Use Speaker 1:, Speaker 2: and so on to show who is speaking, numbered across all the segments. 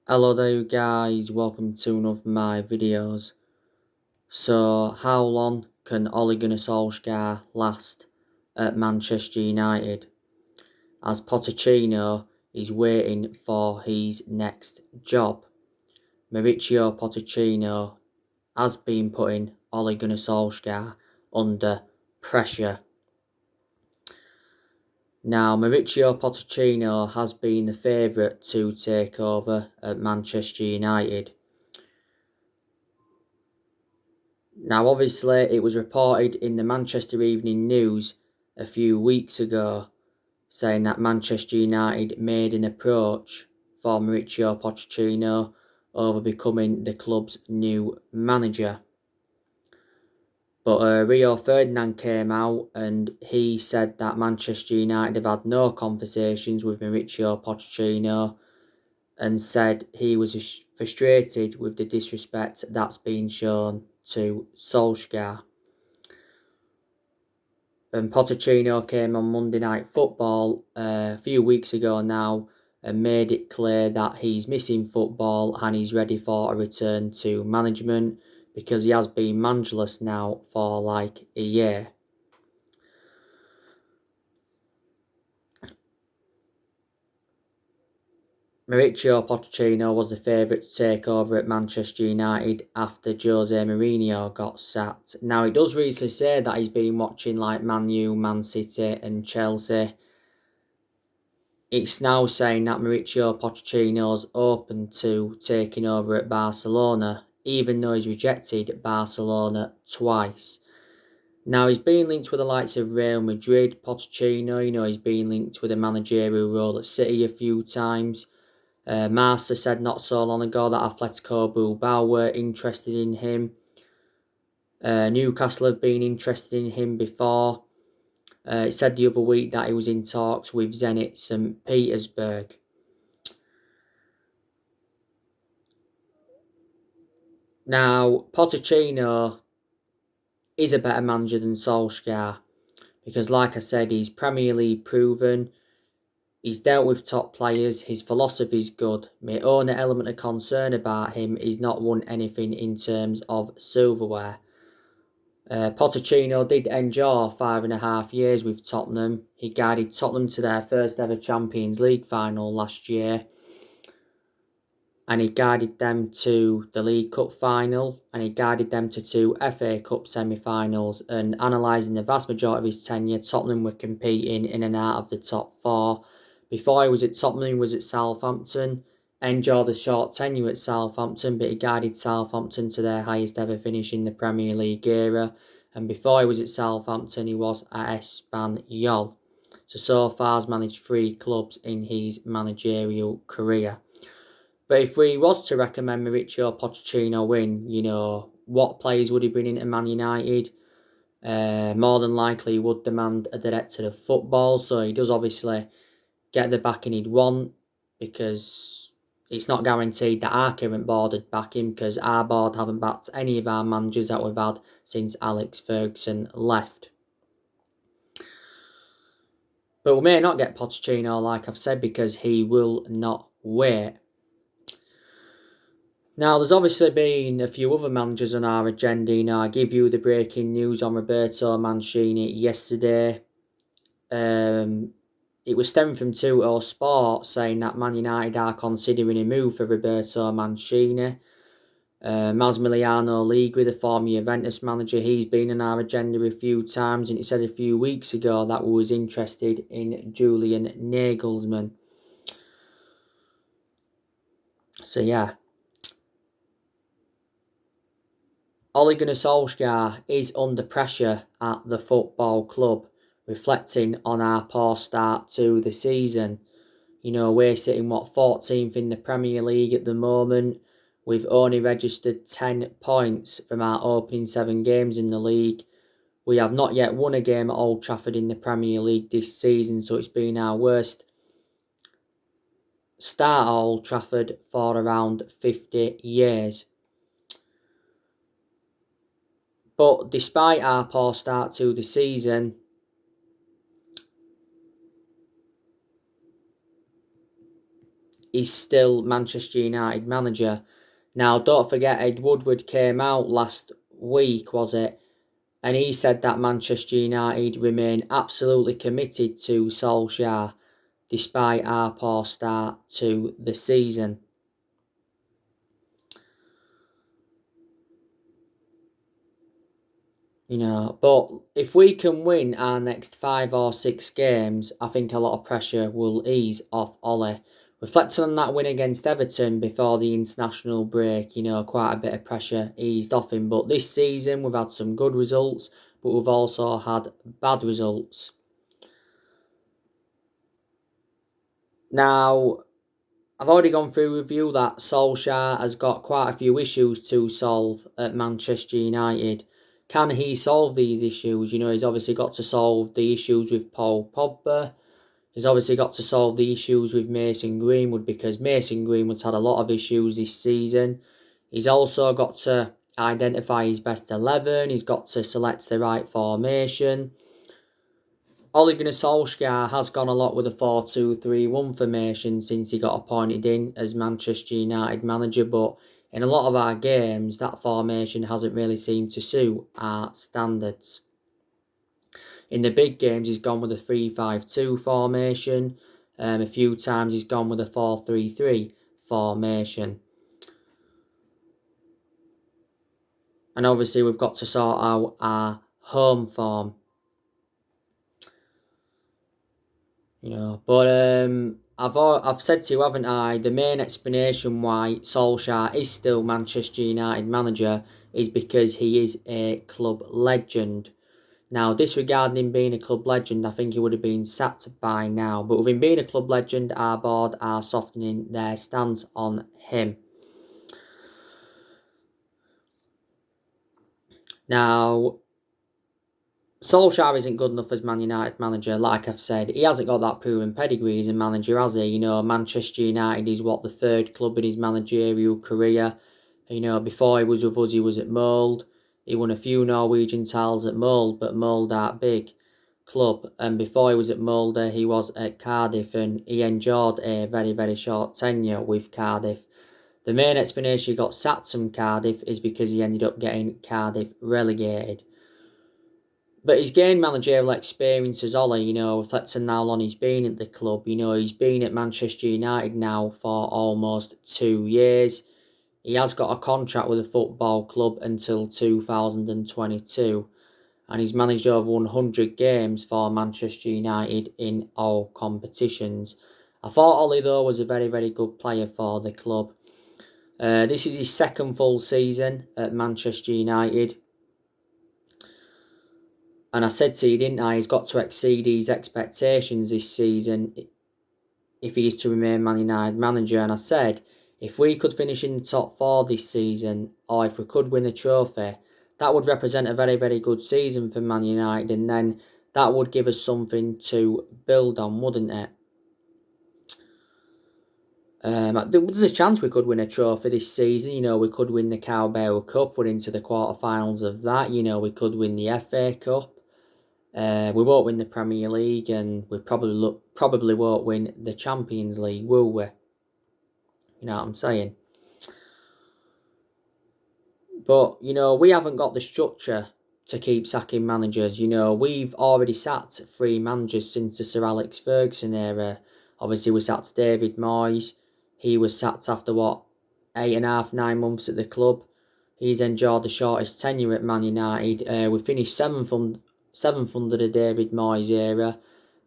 Speaker 1: Hello there you guys, welcome to one of my videos. So, how long can Ole Gunnar Solsjaer last at Manchester United? As Pochettinho is waiting for his next job. Mauricio Pochettino has been putting Ole Gunnar Solsjaer under pressure. Now, Mauricio Pochettino has been the favourite to take over at Manchester United. Now, obviously, it was reported in the Manchester Evening News a few weeks ago saying that Manchester United made an approach for Mauricio Pochettino over becoming the club's new manager. But Rio Ferdinand came out and he said that Manchester United have had no conversations with Mauricio Pochettino and said he was frustrated with the disrespect that's been shown to Solskjaer. And Pochettinho came on Monday Night Football a few weeks ago now and made it clear that he's missing football and he's ready for a return to management because he has been managerless now for like a year. Mauricio Pochettino was the favourite to take over at Manchester United after Jose Mourinho got sacked. Now, it does recently say that he's been watching like Man U, Man City and Chelsea. It's now saying that Mauricio Pochettino's open to taking over at Barcelona, even though he's rejected Barcelona twice. Now, he's been linked with the likes of Real Madrid, Pochettino, he's been linked with a managerial role at City a few times. Marca said not so long ago that Atletico Bilbao were interested in him. Newcastle have been interested in him before. It said the other week that he was in talks with Zenit St. Petersburg. Now, Pochettino is a better manager than Solskjaer because, like I said, he's Premier League proven. He's dealt with top players. His philosophy is good. My only element of concern about him is not won anything in terms of silverware. Pochettino did endure 5.5 years with Tottenham. He guided Tottenham to their first ever Champions League final last year. And he guided them to the League Cup final. And he guided them to 2 FA Cup semi-finals. And analysing the vast majority of his tenure, Tottenham were competing in and out of the top 4. Before he was at Tottenham, he was at Southampton. Enjoyed a short tenure at Southampton, but he guided Southampton to their highest ever finish in the Premier League era. And before he was at Southampton, he was at Espanyol. So far has managed 3 clubs in his managerial career. But if we was to recommend Mauricio Pochettino win, what players would he bring into Man United? More than likely he would demand a director of football, so he does obviously get the backing he'd want because it's not guaranteed that our current board would back him because our board haven't backed any of our managers that we've had since Alex Ferguson left. But we may not get Pochettino, like I've said, because he will not wait. Now, there's obviously been a few other managers on our agenda. I give you the breaking news on Roberto Mancini yesterday. It was stemming from Tutto Sport saying that Man United are considering a move for Roberto Mancini. Massimiliano Allegri, the former Juventus manager, he's been on our agenda a few times, and he said a few weeks ago that we was interested in Julian Nagelsmann. So yeah. Ole Gunnar Solskjaer is under pressure at the football club, reflecting on our poor start to the season. We're sitting, 14th in the Premier League at the moment. We've only registered 10 points from our opening 7 games in the league. We have not yet won a game at Old Trafford in the Premier League this season, so it's been our worst start at Old Trafford for around 50 years. But despite our poor start to the season, he's still Manchester United manager. Now, don't forget, Ed Woodward came out last week, was it? And he said that Manchester United remain absolutely committed to Solsjaer despite our poor start to the season. But if we can win our next 5 or 6 games, I think a lot of pressure will ease off Ollie. Reflecting on that win against Everton before the international break, quite a bit of pressure eased off him. But this season, we've had some good results, but we've also had bad results. Now, I've already gone through with you that Solskjaer has got quite a few issues to solve at Manchester United. Can he solve these issues? He's obviously got to solve the issues with Paul Pogba. He's obviously got to solve the issues with Mason Greenwood, because Mason Greenwood's had a lot of issues this season. He's also got to identify his best 11. He's got to select the right formation. Ole Gunnar Solskjaer has gone a lot with a 4-2-3-1 formation since he got appointed in as Manchester United manager, but in a lot of our games, that formation hasn't really seemed to suit our standards. In the big games, he's gone with a 3-5-2 formation. A few times he's gone with a 4-3-3 formation. And obviously, we've got to sort out our home form. But I've said to you, haven't I, the main explanation why Solskjaer is still Manchester United manager is because he is a club legend. Now, disregarding him being a club legend, I think he would have been sacked by now. But with him being a club legend, our board are softening their stance on him. Now, Solskjaer isn't good enough as Man United manager, like I've said. He hasn't got that proven pedigree as a manager, has he? Manchester United is the third club in his managerial career. Before he was with us, he was at Molde. He won a few Norwegian titles at Molde, but Molde aren't big club. And before he was at Molde, he was at Cardiff, and he enjoyed a very, very short tenure with Cardiff. The main explanation he got sacked from Cardiff is because he ended up getting Cardiff relegated. But he's gained managerial experience as Ollie, reflecting how long he's been at the club. He's been at Manchester United now for almost 2 years. He has got a contract with the football club until 2022. And he's managed over 100 games for Manchester United in all competitions. I thought Ollie, though, was a very, very good player for the club. This is his second full season at Manchester United. And I said to you, didn't I, he's got to exceed his expectations this season if he is to remain Man United manager. And I said, if we could finish in the top 4 this season, or if we could win a trophy, that would represent a very, very good season for Man United. And then that would give us something to build on, wouldn't it? There's a chance we could win a trophy this season. We could win the Carabao Cup. We're into the quarterfinals of that. We could win the FA Cup. We won't win the Premier League, and we probably won't win the Champions League, will we? You know what I'm saying? But, we haven't got the structure to keep sacking managers. We've already sacked 3 managers since the Sir Alex Ferguson era. Obviously, we sacked David Moyes. He was sacked after, 8.5, 9 months at the club. He's enjoyed the shortest tenure at Man United. We finished 7th under the David Moyes era.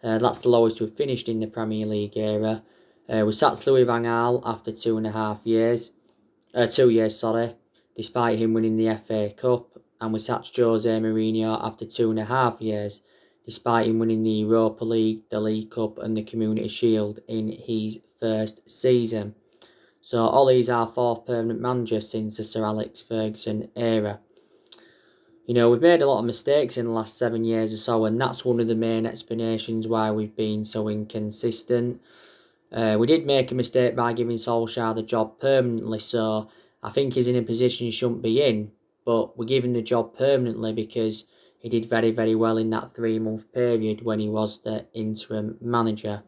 Speaker 1: That's the lowest we've finished in the Premier League era. We sacked Louis van Gaal after 2.5 years. 2 years, despite him winning the FA Cup. And we sacked Jose Mourinho after 2.5 years, despite him winning the Europa League, the League Cup and the Community Shield in his first season. So Ollie's our 4th permanent manager since the Sir Alex Ferguson era. We've made a lot of mistakes in the last 7 years or so, and that's one of the main explanations why we've been so inconsistent. We did make a mistake by giving Solskjaer the job permanently, so I think he's in a position he shouldn't be in, but we're giving the job permanently because he did very, very well in that 3-month period when he was the interim manager.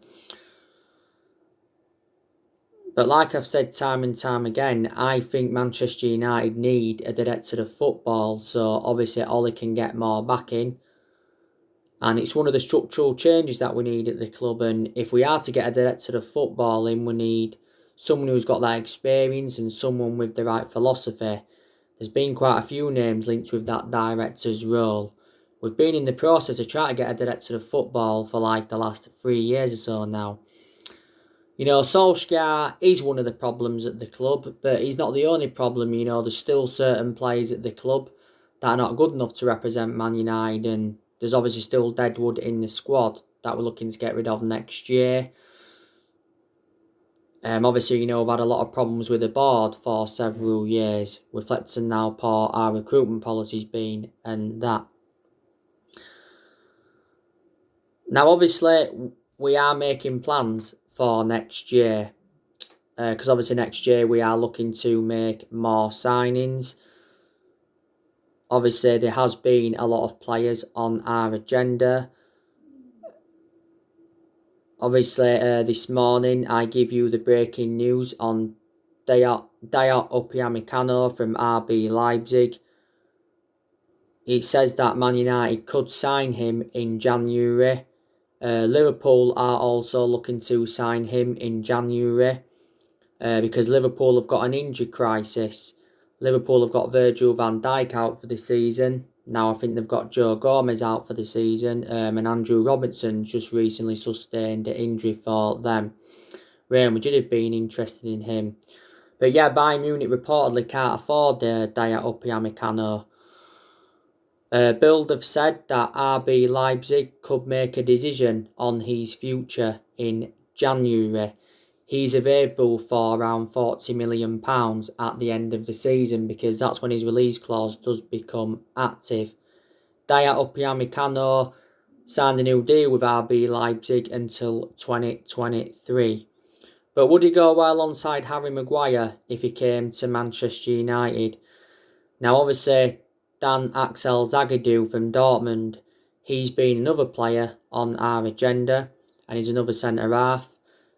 Speaker 1: But like I've said time and time again, I think Manchester United need a director of football, so obviously Ollie can get more backing. And it's one of the structural changes that we need at the club. And if we are to get a director of football in, we need someone who's got that experience and someone with the right philosophy. There's been quite a few names linked with that director's role. We've been in the process of trying to get a director of football for like the last 3 years or so now. You know, Solsjaer is one of the problems at the club, but he's not the only problem. You know, there's still certain players at the club that are not good enough to represent Man United, and there's obviously still deadwood in the squad that we're looking to get rid of next year. Obviously, you know, we've had a lot of problems with the board for several years, reflecting how poor our recruitment policy's been and that. Now, obviously, we are making plans for next year. Because obviously next year we are looking to make more signings. Obviously there has been a lot of players on our agenda. Obviously this morning I give you the breaking news on Dayot Upamecano from RB Leipzig. It says that Man United could sign him in January. Liverpool are also looking to sign him in January. Because Liverpool have got an injury crisis. Liverpool have got Virgil van Dijk out for the season. Now I think they've got Joe Gomez out for the season. And Andrew Robertson just recently sustained an injury for them. Real Madrid have been interested in him. But yeah, Bayern Munich reportedly can't afford Dayot Upamecano. Bild have said that RB Leipzig could make a decision on his future in January. He's available for around £40 million at the end of the season because that's when his release clause does become active. Dayot Upamecano signed a new deal with RB Leipzig until 2023. But would he go well alongside Harry Maguire if he came to Manchester United? Now obviously Dan Axel Zagadou from Dortmund, he's been another player on our agenda and he's another centre-half.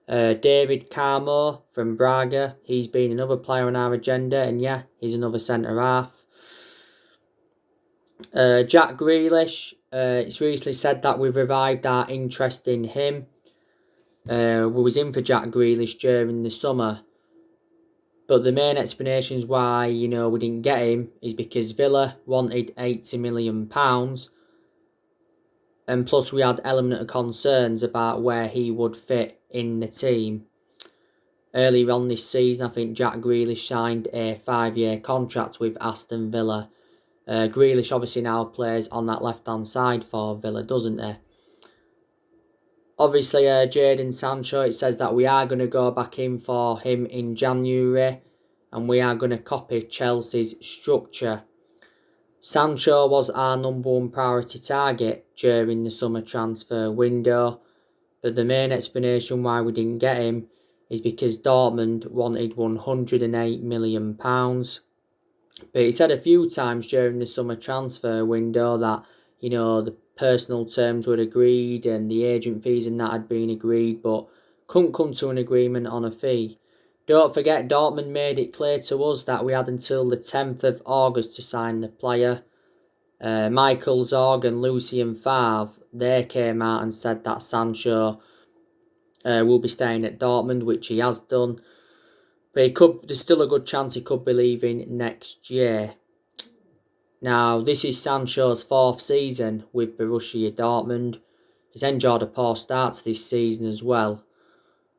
Speaker 1: David Carmo from Braga, he's been another player on our agenda, and yeah, he's another centre-half. Jack Grealish, it's recently said that we've revived our interest in him. We was in for Jack Grealish during the summer, but the main explanations why, you know, we didn't get him is because Villa wanted £80 million, and plus we had element of concerns about where he would fit in the team. Earlier on this season, I think Jack Grealish signed a 5-year contract with Aston Villa. Grealish obviously now plays on that left-hand side for Villa, doesn't he? Obviously, Jadon Sancho, it says that we are going to go back in for him in January and we are going to copy Chelsea's structure. Sancho was our number one priority target during the summer transfer window, but the main explanation why we didn't get him is because Dortmund wanted £108 million. But he said a few times during the summer transfer window that, you know, the personal terms were agreed and the agent fees and that had been agreed, but couldn't come to an agreement on a fee. Don't forget, Dortmund made it clear to us that we had until the 10th of August to sign the player. Michael Zorg and Lucien Favre, they came out and said that Sancho will be staying at Dortmund, which he has done. But there's still a good chance he could be leaving next year. Now, this is Sancho's 4th season with Borussia Dortmund. He's enjoyed a poor start to this season as well.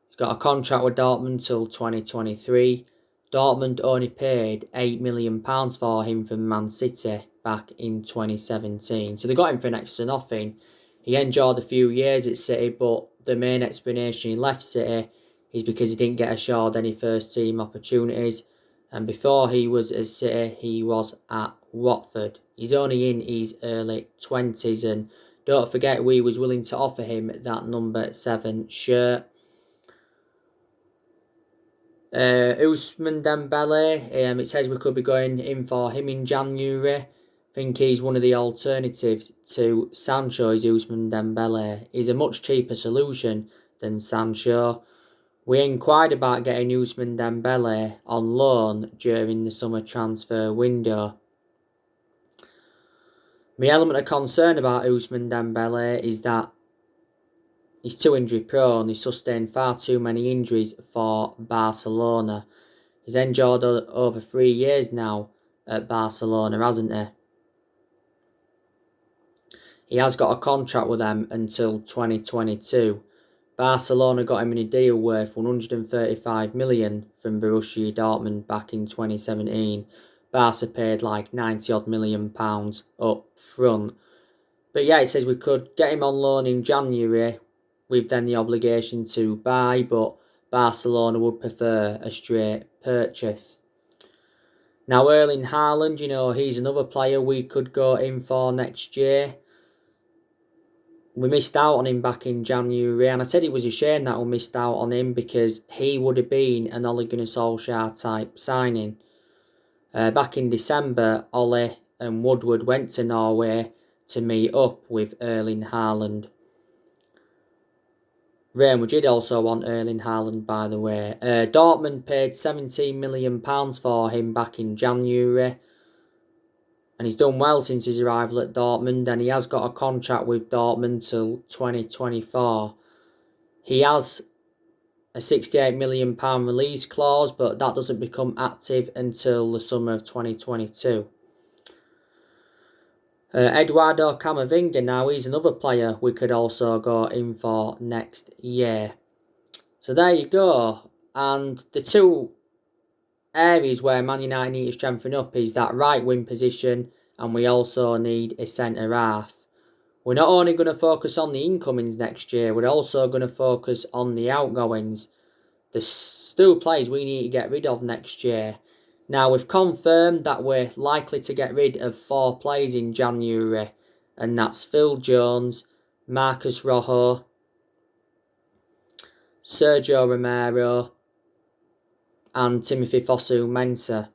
Speaker 1: He's got a contract with Dortmund till 2023. Dortmund only paid £8 million for him from Man City back in 2017. So they got him for next to nothing. He enjoyed a few years at City, but the main explanation he left City is because he didn't get assured any first team opportunities. And before he was at City, he was at Watford. He's only in his early 20s, and don't forget we was willing to offer him that number 7 shirt. Ousmane Dembele, it says we could be going in for him in January. I think he's one of the alternatives to Sancho is Ousmane Dembele. He's a much cheaper solution than Sancho. We inquired about getting Ousmane Dembele on loan during the summer transfer window. My element of concern about Ousmane Dembele is that he's too injury prone. He's sustained far too many injuries for Barcelona. He's endured over 3 years now at Barcelona, hasn't he? He has got a contract with them until 2022. Barcelona got him in a deal worth 135 million from Borussia Dortmund back in 2017. Barca paid like 90 odd million pounds up front. But yeah, it says we could get him on loan in January with then the obligation to buy, but Barcelona would prefer a straight purchase. Now Erling Haaland, he's another player we could go in for next year. We missed out on him back in January, and I said it was a shame that we missed out on him because he would have been an Ole Gunnar Solsjaer type signing. Back in December, Ole and Woodward went to Norway to meet up with Erling Haaland. Real Madrid also want Erling Haaland, by the way. Dortmund paid £17 million for him back in January. And he's done well since his arrival at Dortmund, and he has got a contract with Dortmund till 2024. He has a £68 million release clause, but that doesn't become active until the summer of 2022. Eduardo Camavinga now, he's another player we could also go in for next year. So there you go. And the two areas where Man United need to strengthen up is that right wing position, and we also need a centre half. We're not only going to focus on the incomings next year, we're also going to focus on the outgoings. There's still players we need to get rid of next year. Now, we've confirmed that we're likely to get rid of 4 players in January, and that's Phil Jones, Marcus Rojo, Sergio Romero, and Timothy Fosu-Mensah.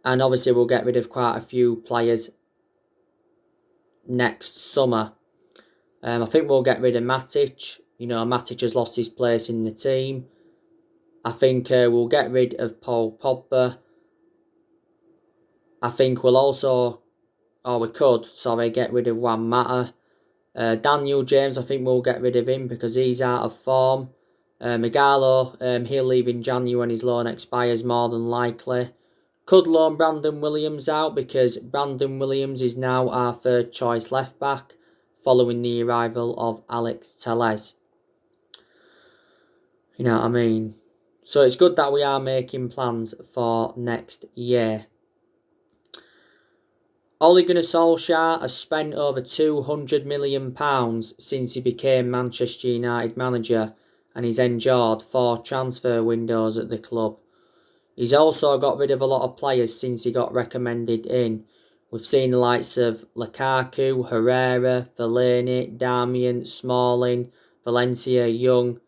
Speaker 1: And obviously we'll get rid of quite a few players next summer. I think we'll get rid of Matic. Matic has lost his place in the team. I think we'll get rid of Paul Pogba. I think we'll also, get rid of Juan Mata. Daniel James, I think we'll get rid of him because he's out of form. Magalo, he'll leave in January when his loan expires more than likely. Could loan Brandon Williams out because Brandon Williams is now our third choice left back following the arrival of Alex Telles. You know what I mean? So it's good that we are making plans for next year. Ole Gunnar Solsjaer has spent over £200 million since he became Manchester United manager, and he's endured 4 transfer windows at the club. He's also got rid of a lot of players since he got recommended in. We've seen the likes of Lukaku, Herrera, Fellaini, Darmian, Smalling, Valencia, Young,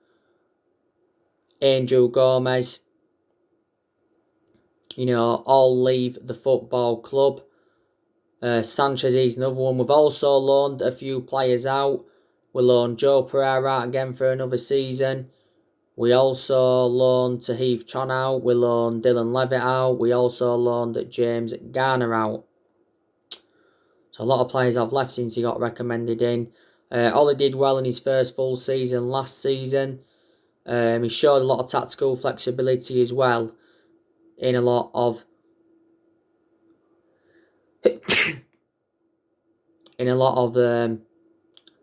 Speaker 1: Angel Gomez. All leave the football club. Sanchez is another one. We've also loaned a few players out. We loaned Joe Pereira out again for another season. We also loaned Tahith Chon out. We loaned Dylan Levitt out. We also loaned James Garner out. So a lot of players have left since he got recommended in. Ollie did well in his first full season last season. He showed a lot of tactical flexibility as well in a lot of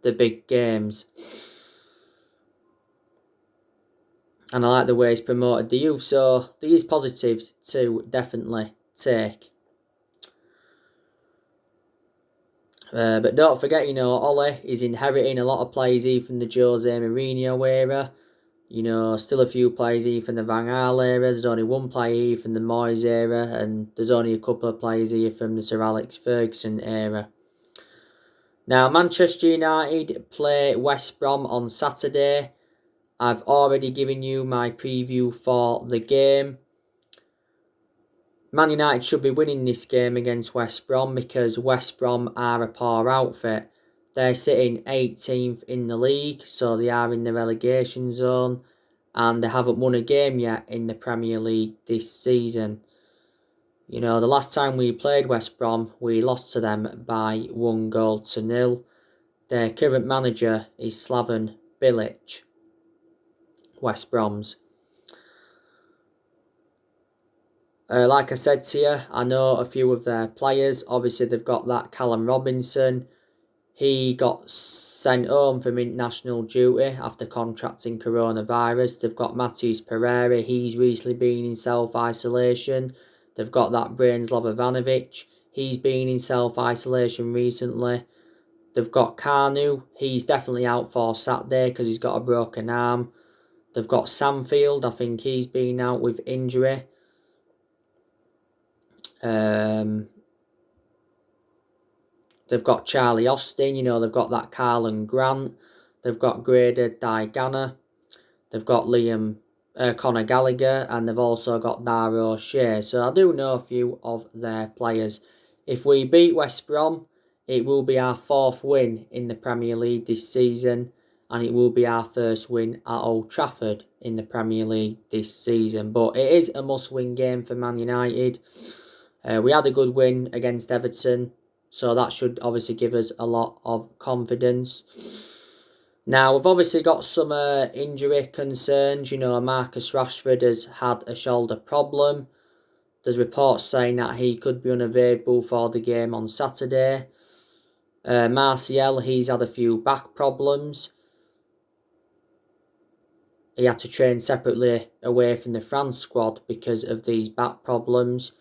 Speaker 1: the big games. And I like the way he's promoted the youth. So there is positives to definitely take. But don't forget, Ole is inheriting a lot of players here from the Jose Mourinho era. Still a few players here from the Van Gaal era. There's only one player here from the Moyes era. And there's only a couple of players here from the Sir Alex Ferguson era. Now, Manchester United play West Brom on Saturday. I've already given you my preview for the game. Man United should be winning this game against West Brom because West Brom are a poor outfit. They're sitting 18th in the league, so they are in the relegation zone, and they haven't won a game yet in the Premier League this season. You know, the last time we played West Brom, we lost to them by 1-0. Their current manager is Slaven Bilic, West Brom's. Like I said to you, I know a few of their players. Obviously, they've got that Callum Robinson. He got sent home from international duty after contracting coronavirus. They've got Matheus Pereira. He's recently been in self-isolation. They've got that Branislav Ivanovic. He's been in self-isolation recently. They've got Kanu. He's definitely out for Saturday because he's got a broken arm. They've got Samfield. I think he's been out with injury. They've got Charlie Austin, you know, they've got that Carlin Grant, they've got Grada Diagana, they've got Conor Gallagher, and they've also got Dara O'Shea. So I do know a few of their players. If we beat West Brom, it will be our 4th win in the Premier League this season, and it will be our first win at Old Trafford in the Premier League this season. But it is a must-win game for Man United. We had a good win against Everton, so that should obviously give us a lot of confidence. Now, we've obviously got some injury concerns. You know, Marcus Rashford has had a shoulder problem. There's reports saying that he could be unavailable for the game on Saturday. Martial, he's had a few back problems. He had to train separately away from the France squad because of these back problems.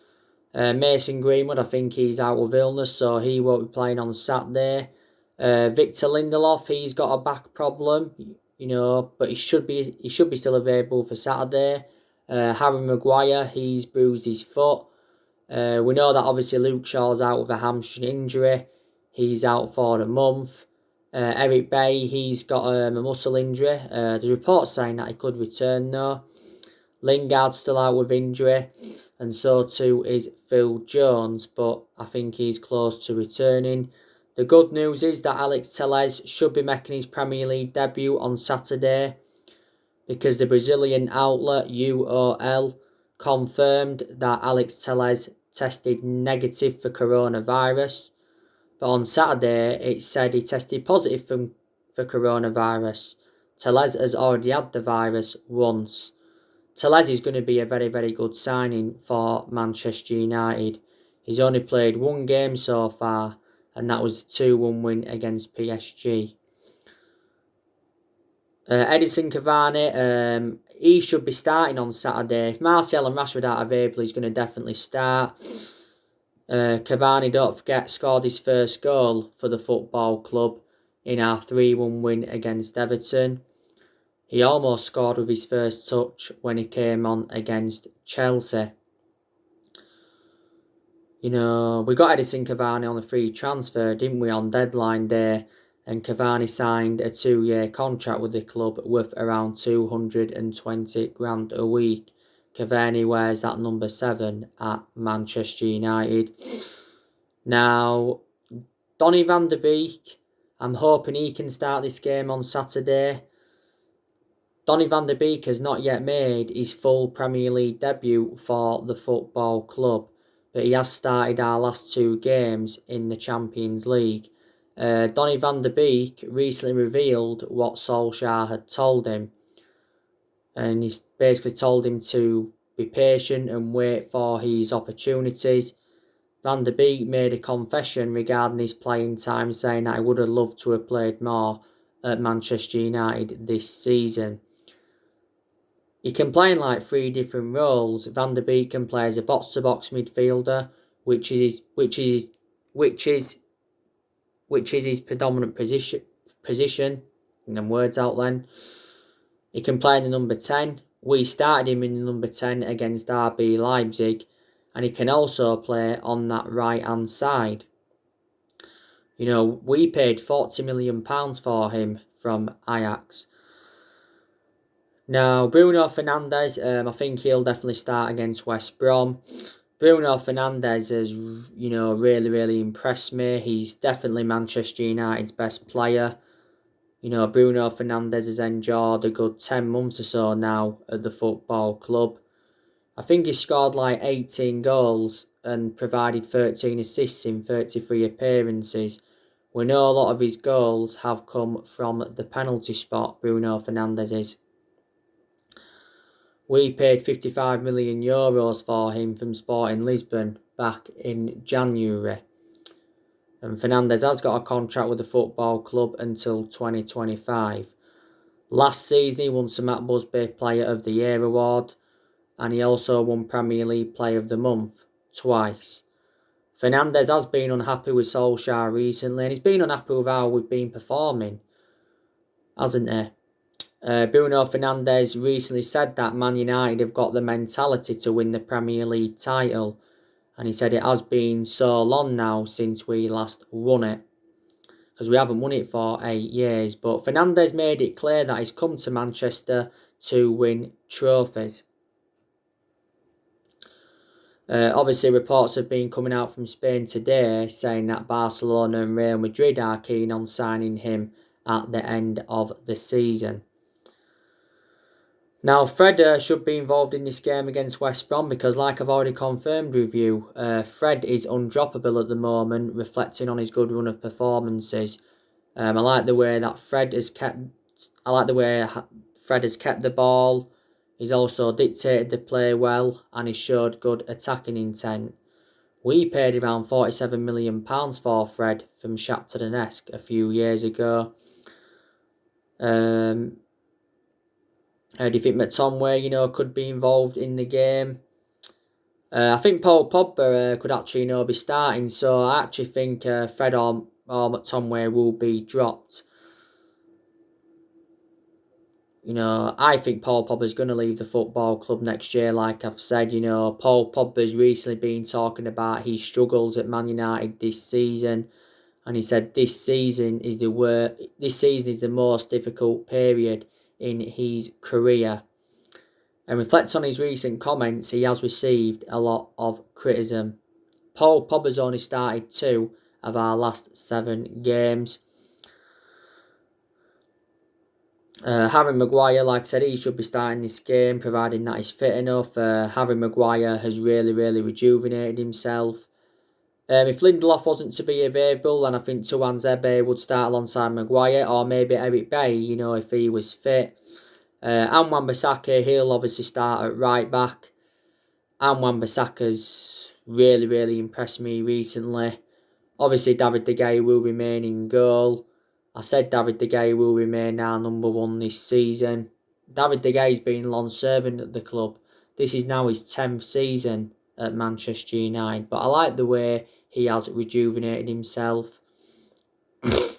Speaker 1: Mason Greenwood, I think he's out with illness, so he won't be playing on Saturday. Victor Lindelof, he's got a back problem, you know, but he should be still available for Saturday. Harry Maguire, he's bruised his foot. We know that obviously Luke Shaw's out with a hamstring injury. He's out for a month. Eric Bay, he's got a muscle injury. There's reports saying that he could return though. Lingard's still out with injury, and so too is Phil Jones, but I think he's close to returning. The good news is that Alex Telles should be making his Premier League debut on Saturday, because the Brazilian outlet UOL confirmed that Alex Telles tested negative for coronavirus, but on Saturday it said he tested positive for coronavirus. Telles has already had the virus once. Telles is going to be a very, very good signing for Manchester United. He's only played one game so far, and that was the 2-1 win against PSG. Edinson Cavani, he should be starting on Saturday. If Martial and Rashford aren't available, he's going to definitely start. Cavani, don't forget, scored his first goal for the football club in our 3-1 win against Everton. He almost scored with his first touch when he came on against Chelsea. You know, we got Edinson Cavani on a free transfer, didn't we, on deadline day? And Cavani signed a 2-year contract with the club worth around 220 grand a week. Cavani wears that number 7 at Manchester United. Now, Donny van de Beek, I'm hoping he can start this game on Saturday. Donny van de Beek has not yet made his full Premier League debut for the football club, but he has started our last 2 games in the Champions League. Donny van de Beek recently revealed what Solsjaer had told him, and he's basically told him to be patient and wait for his opportunities. Van de Beek made a confession regarding his playing time, saying that he would have loved to have played more at Manchester United this season. He can play in like 3 different roles. Van de Beek can play as a box-to-box midfielder, which is his predominant position. And then words out then. He can play in the number 10. We started him in the number 10 against RB Leipzig, and he can also play on that right-hand side. You know, we paid £40 million for him from Ajax. Now, Bruno Fernandes, I think he'll definitely start against West Brom. Bruno Fernandes has, really impressed me. He's definitely Manchester United's best player. Bruno Fernandes has enjoyed a good 10 months or so now at the football club. I think he scored like 18 goals and provided 13 assists in 33 appearances. We know a lot of his goals have come from the penalty spot, Bruno Fernandes is. We paid €55 million for him from Sporting Lisbon back in January. And Fernandes has got a contract with the football club until 2025. Last season, he won some Matt Busby Player of the Year award, and he also won Premier League Player of the Month twice. Fernandes has been unhappy with Solsjaer recently, and he's been unhappy with how we've been performing, hasn't he? Bruno Fernandes recently said that Man United have got the mentality to win the Premier League title, and he said it has been so long now since we last won it, because we haven't won it for 8 years. But Fernandes made it clear that he's come to Manchester to win trophies. Obviously, reports have been coming out from Spain today saying that Barcelona and Real Madrid are keen on signing him at the end of the season. Now, Fred should be involved in this game against West Brom because, like I've already confirmed with you, Fred is undroppable at the moment, reflecting on his good run of performances. I like the way that Fred has kept the ball. He's also dictated the play well, and he showed good attacking intent. We paid around £47 million for Fred from Shakhtar Donetsk a few years ago. How do you think McTominay, could be involved in the game? I think Paul Pogba could actually, be starting. So I actually think Fred or McTominay will be dropped. I think Paul Pogba's going to leave the football club next year. Like I've said, Paul Pogba's recently been talking about his struggles at Man United this season, and he said this season is the most difficult period in his career. And reflects on his recent comments, he has received a lot of criticism. Paul Pogba's only started 2 of our last 7 games. Harry Maguire, like I said, he should be starting this game, providing that he's fit enough. Harry Maguire has really rejuvenated himself. If Lindelof wasn't to be available, then I think Tuan Zebe would start alongside Maguire, or maybe Eric Bailly, if he was fit. And Wan-Bissaka, he'll obviously start at right back. And Wan-Bissaka's really impressed me recently. Obviously, David De Gea will remain in goal. I said David De Gea will remain our number 1 this season. David De Gea's been a long servant at the club. This is now his 10th season at Manchester United. But I like the way he has rejuvenated himself. I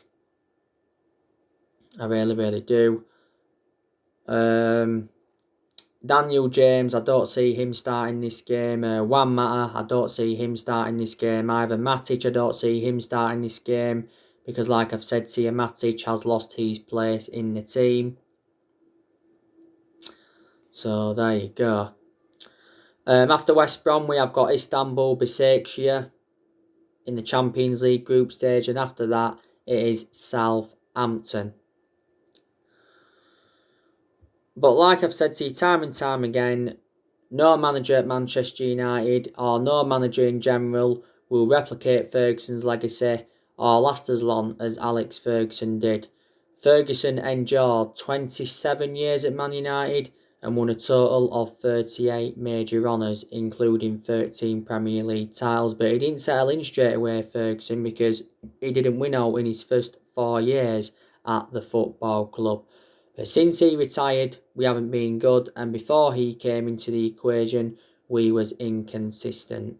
Speaker 1: really do. Daniel James, I don't see him starting this game. Juan Mata, I don't see him starting this game either. Matic, I don't see him starting this game. Because like I've said to you, Matic has lost his place in the team. So there you go. After West Brom, we have got Istanbul Başakşehir in the Champions League group stage. And after that, it is Southampton. But like I've said to you time and time again, no manager at Manchester United or no manager in general will replicate Ferguson's legacy or last as long as Alex Ferguson did. Ferguson endured 27 years at Man United and won a total of 38 major honours, including 13 Premier League titles. But he didn't settle in straight away, Ferguson, because he didn't win out in his first 4 years at the football club. But since he retired, we haven't been good, and before he came into the equation, we was inconsistent.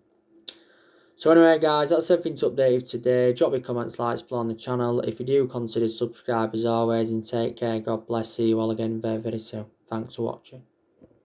Speaker 1: So anyway guys, that's everything to update you today. Drop your comments, likes below on the channel. If you do, consider subscribe as always, and take care. God bless. See you all again very soon. Thanks for watching.